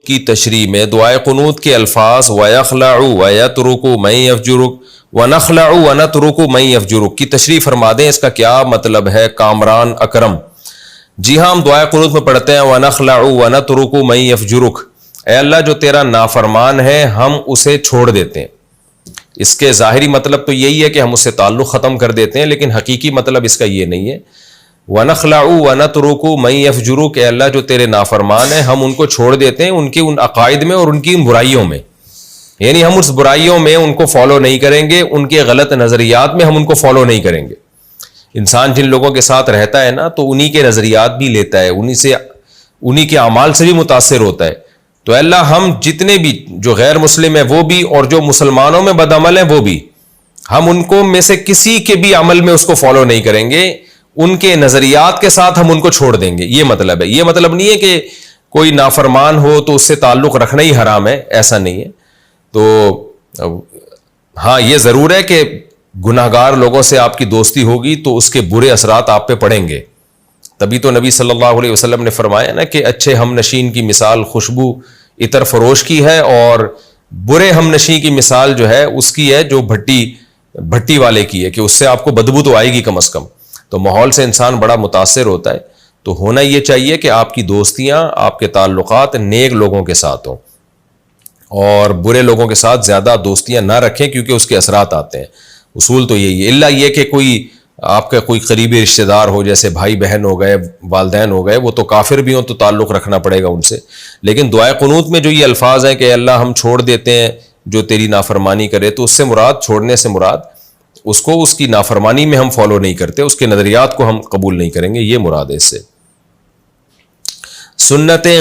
کی تشریح میں دعائے قنوت کے الفاظ وَيَخْلَعُ وَيَتْرُكُ مَن يَفْجُرُكُ وَنَخْلَعُ وَنَتْرُكُ مَن يَفْجُرُكُ کی تشریح فرما دیں، اس کا کیا مطلب ہے کامران اکرم؟ جی ہاں، ہم دعائے قنوت میں پڑھتے ہیں وَنَخْلَعُ وَنَتْرُكُ مَن يَفْجُرُكُ، اے اللہ جو تیرا نافرمان ہے ہم اسے چھوڑ دیتے ہیں۔ اس کے ظاہری مطلب تو یہی ہے کہ ہم اس سے تعلق ختم کر دیتے ہیں، لیکن حقیقی مطلب اس کا یہ نہیں ہے۔ وَنَخْلَعُ وَنَتْرُكُ مَن يَفْجُرُكُ، اے اللہ جو تیرے نافرمان ہیں ہم ان کو چھوڑ دیتے ہیں ان کے ان عقائد میں اور ان کی ان برائیوں میں، یعنی ہم اس برائیوں میں ان کو فالو نہیں کریں گے، ان کے غلط نظریات میں ہم ان کو فالو نہیں کریں گے۔ انسان جن لوگوں کے ساتھ رہتا ہے نا تو انہی کے نظریات بھی لیتا ہے، انہی کے اعمال سے بھی متاثر ہوتا ہے۔ تو اللہ ہم جتنے بھی جو غیر مسلم ہیں وہ بھی اور جو مسلمانوں میں بدعمل ہیں وہ بھی، ہم ان کو میں سے کسی کے بھی عمل میں اس کو فالو نہیں کریں گے، ان کے نظریات کے ساتھ ہم ان کو چھوڑ دیں گے، یہ مطلب ہے۔ یہ مطلب نہیں ہے کہ کوئی نافرمان ہو تو اس سے تعلق رکھنا ہی حرام ہے، ایسا نہیں ہے۔ تو ہاں یہ ضرور ہے کہ گناہگار لوگوں سے آپ کی دوستی ہوگی تو اس کے برے اثرات آپ پہ پڑیں گے، تبھی تو نبی صلی اللہ علیہ وسلم نے فرمایا نا کہ اچھے ہم نشین کی مثال خوشبو عطر فروش کی ہے، اور برے ہم نشین کی مثال جو ہے اس کی ہے جو بھٹی والے کی ہے، کہ اس سے آپ کو بدبو تو آئے گی کم از کم۔ تو ماحول سے انسان بڑا متاثر ہوتا ہے، تو ہونا یہ چاہیے کہ آپ کی دوستیاں، آپ کے تعلقات نیک لوگوں کے ساتھ ہوں، اور برے لوگوں کے ساتھ زیادہ دوستیاں نہ رکھیں کیونکہ اس کے اثرات آتے ہیں۔ اصول تو یہی ہے، الا یہ کہ کوئی آپ کا کوئی قریبی رشتہ دار ہو، جیسے بھائی بہن ہو گئے، والدین ہو گئے، وہ تو کافر بھی ہوں تو تعلق رکھنا پڑے گا ان سے۔ لیکن دعائے قنوت میں جو یہ الفاظ ہیں کہ اللہ ہم چھوڑ دیتے ہیں جو تیری نافرمانی کرے، تو اس سے مراد، چھوڑنے سے مراد اس کو اس کی نافرمانی میں ہم فالو نہیں کرتے، اس کے نظریات کو ہم قبول نہیں کریں گے، یہ مراد ہے اس سے۔ سنتیں